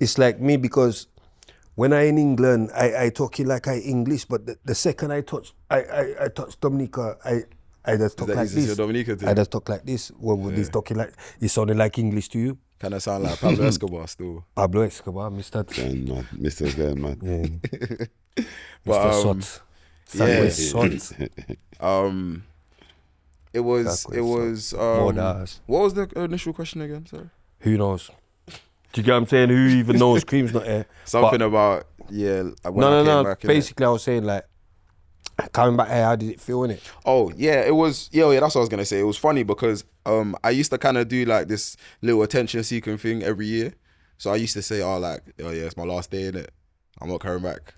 it's like me because when I in England, I talking like I English, but the second I touch Dominica, I just talk like this. I just talk like this. What would this talking like? It sounded like English to you? Kind of sound like Pablo Escobar still. Pablo Escobar, Mr. Mr. Going mad. Yeah. But, Mr. Sot. It was what was the initial question again, sorry? Who knows? Do you get what I'm saying? Who even knows? Cream's not here. Something about when I came back. Basically, I was saying like coming back here, how did it feel in it? Oh yeah, it was. Yeah, that's what I was gonna say. It was funny because I used to kind of do like this little attention seeking thing every year. So I used to say, oh yeah, it's my last day in it. I'm not coming back.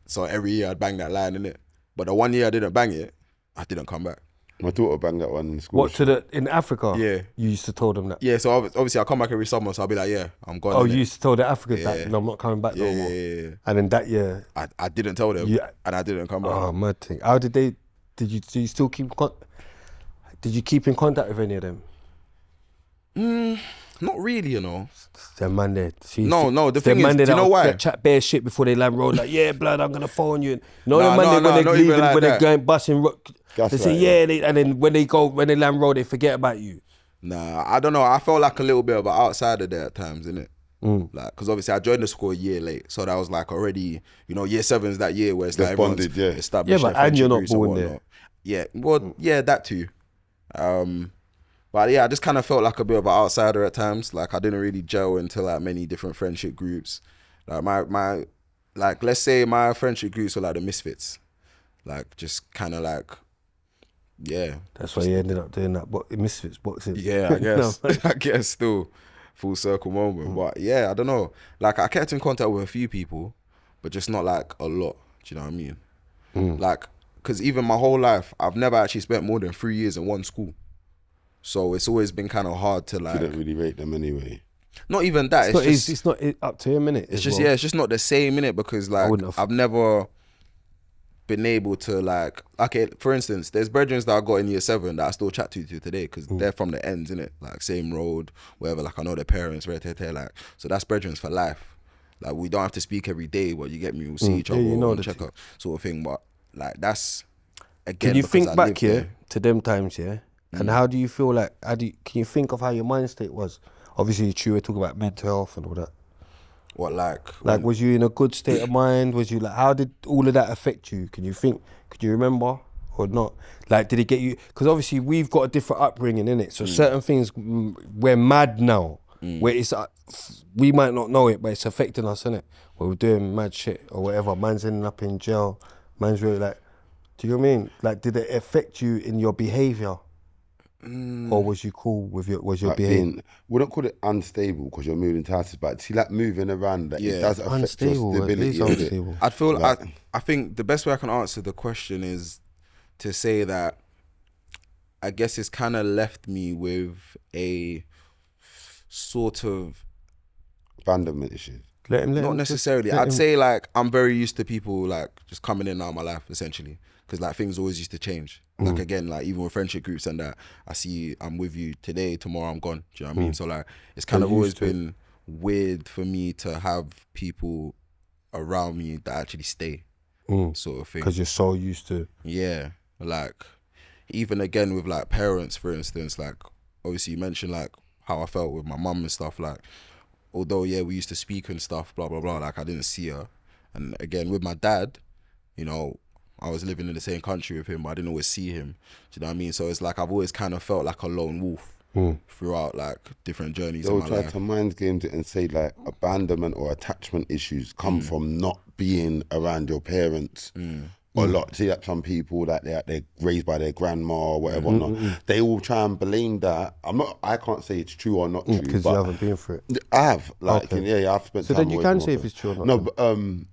So every year I'd bang that line in it. But the one year I didn't bang it, I didn't come back. My daughter banged that one in school. What, in Africa? Yeah. You used to tell them that? Yeah, so obviously I'll come back every summer, so I'll be like, yeah, I'm gone. Oh, you used to tell the Africans that, no, I'm not coming back no more. Yeah. And then that year... I didn't tell them, and I didn't come back. Oh, mad thing. How did you still keep... Did you keep in contact with any of them? Not really, you know. The man there. No, the thing is, do you know why? Chat bare shit before they land road, like, yeah, blood, I'm going to phone you. No, the man there, when they leaving, when they're going busting rock, they say, yeah, and then when they land road, they forget about you. Nah, I don't know. I felt like a little bit of an outsider there at times, innit? Like, because obviously I joined the school a year late, so that was like already, year 7's that year where it's like bonded, established. Yeah, but and you're not born there. Yeah, well, yeah, that too. But yeah, I just kind of felt like a bit of an outsider at times. Like I didn't really gel into like many different friendship groups. Like my like let's say my friendship groups were like the Misfits. Like just kind of like, yeah. That's why you ended up doing that Misfits Boxing. Yeah, I guess. I guess still full circle moment. But yeah, I don't know. Like I kept in contact with a few people, but just not like a lot. Do you know what I mean? Like, because even my whole life, I've never actually spent more than 3 years in one school. So it's always been kind of hard to like... You don't really rate them anyway. Not even that. It's not up to him, innit? It's just not the same, innit? Because like, I've never been able to like... Okay, for instance, there's brethren that I got in year 7 that I still chat to today because they're from the ends, innit? Like same road, wherever. Like I know their parents, like... So that's brethren for life. Like we don't have to speak every day, but you get me? We'll see each other and check up sort of thing. But like that's... Again, can you think back here to them times, yeah? And how do you feel like, can you think of how your mind state was? Obviously, it's true, we're talking about mental health and all that. What, like? Like, was you in a good state of mind? Was you like, how did all of that affect you? Can you think, could you remember or not? Like, did it get you, because obviously we've got a different upbringing, innit? So certain things, we're mad now, where it's, we might not know it, but it's affecting us, innit? Where we're doing mad shit or whatever, man's ending up in jail, man's really like, do you know what I mean? Like, did it affect you in your behaviour? Or was you cool with your behaviour? We don't call it unstable because you're moving to houses, but see, like moving around, it does affect unstable, your stability. It is unstable. I feel like, I think the best way I can answer the question is to say that I guess it's kind of left me with a sort of abandonment issues. Not necessarily. I'd say like I'm very used to people like just coming in and out of my life essentially. Because like things always used to change. Like again, like even with friendship groups and that, I see I'm with you today, tomorrow I'm gone. Do you know what I mean? So like it's kind of always been weird for me to have people around me that actually stay, sort of thing. Because you're so used to. Yeah, like even again with like parents, for instance. Like obviously you mentioned like how I felt with my mum and stuff. Like although we used to speak and stuff, blah blah blah. Like I didn't see her, and again with my dad, I was living in the same country with him, but I didn't always see him. Do you know what I mean? So it's like I've always kind of felt like a lone wolf throughout like different journeys in my life. They'll try to mind games it and say like abandonment or attachment issues come from not being around your parents a lot. See that some people that they're raised by their grandma or whatever, they all try and blame that. I can't say it's true or not true. Because you haven't been through it. I have. Like, I've spent time. So then you can say if it's true or not. No, but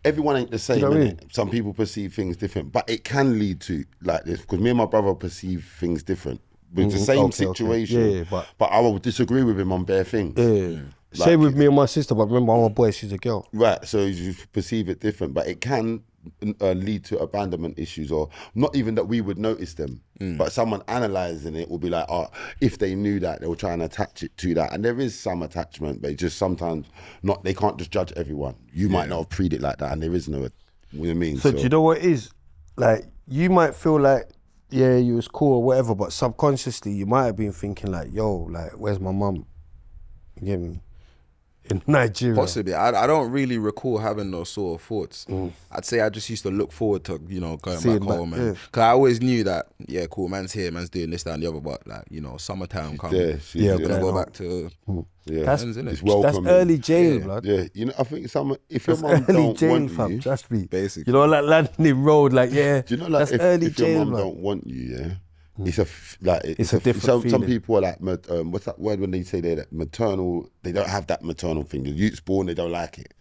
everyone ain't the same. You know what I mean? Some people perceive things different, but it can lead to like this because me and my brother perceive things different with the same situation. Okay. Yeah, but I will disagree with him on bare things. Yeah. Like, same with me and my sister, but remember I'm a boy, she's a girl. Right, so you perceive it different, but it can lead to abandonment issues, or not even that we would notice them, but someone analysing it will be like, oh, if they knew that, they'll try and attach it to that. And there is some attachment, but just sometimes not. They can't just judge everyone. You might not have treated it like that, and there is no, you know what I mean? So do you know what it is? Like, you might feel like, yeah, you was cool or whatever, but subconsciously you might have been thinking like, yo, like, where's my mum? You get me? In Nigeria. Possibly. I don't really recall having those sort of thoughts. I'd say I just used to look forward to, you know, going back home. Because I always knew that, yeah, cool, man's here, man's doing this, that and the other, but like, you know, summertime coming. Yeah, I'm gonna go back to that's, ends, innit? it's welcome. That's early jail, blood. Yeah, you know, I think if your That's mum early don't jail, want fam. you, Trust me. Basically. You know, like Landing Road, like, yeah. do you know, like, that's early if your jail, mum blood. don't want you, yeah, it's a different some feeling. people are like, what's that word when they say they're like maternal? They don't have that maternal thing. The youth's born, they don't like it.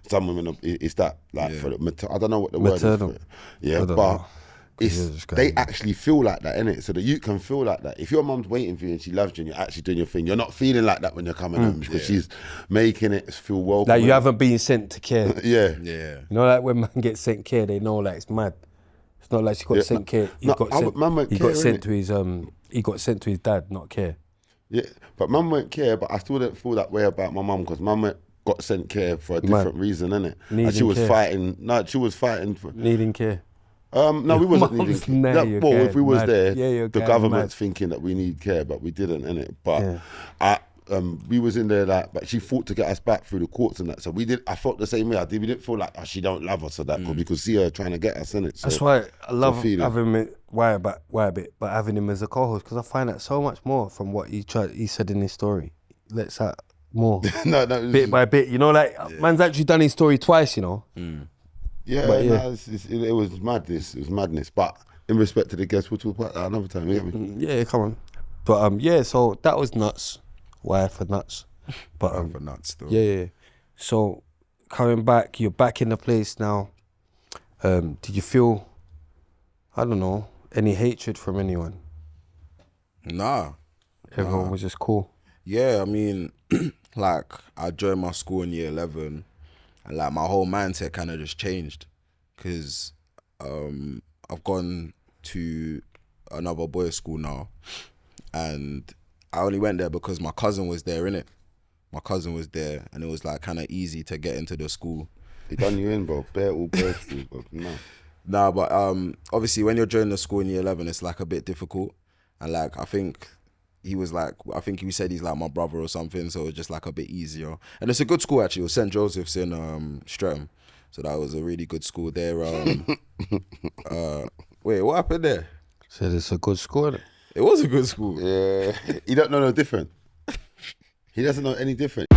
Some women, it's that like for the I don't know what the Maternal. word is for it. Yeah, I don't but know. it's they actually feel like that, innit? So the youth can feel like that. If your mum's waiting for you and she loves you and you're actually doing your thing, you're not feeling like that when you're coming home because she's making it feel welcome. Like, you haven't been sent to care. Yeah. Yeah. You know, like when man gets sent care, they know like it's mad. It's not like she got sent care. He got sent to his he got sent to his dad, not care. Yeah, but mum won't care, but I still don't feel that way about my mum because mum got sent care for a different reason, innit? And she was fighting. No, she was fighting for needing care. No, we wasn't Mum's needing care. nah, Well, if we was mad. there, Yeah, the government's thinking that we need care, but we didn't, innit? But we was in there like, but she fought to get us back through the courts and that. So we did. I felt the same way. We didn't feel like she don't love us or that because we could see her trying to get us, innit? So that's why I love feeling. having him. Why a bit? But having him as a co-host, because I find out so much more from what he said in his story. Let's out more no, bit by bit. You know, like man's actually done his story twice. You know. Yeah, But yeah. No, it was madness. It was madness. But in respect to the guests, we'll talk about that another time. You get me? Yeah, come on. But yeah, so that was nuts. Why for nuts? But For nuts, though. yeah. So coming back, you're back in the place now. Did you feel, I don't know, any hatred from anyone? Nah. Everyone was just cool. Yeah, I mean, like, I joined my school in year 11 and like my whole mindset kind of just changed because I've gone to another boys' school now and I only went there because my cousin was there, innit? My cousin was there and it was like kind of easy to get into the school. They done you in, bro. All bare school, bro. No. Nah, but obviously when you're joining the school in year 11, it's like a bit difficult. And like, I think he said he's like my brother or something, so it's just like a bit easier. And it's a good school actually. It was St. Joseph's in Streatham. So that was a really good school there. Wait, what happened there? Said it's a good school, innit? It was a good school. Yeah. He don't know no different. He doesn't know any different.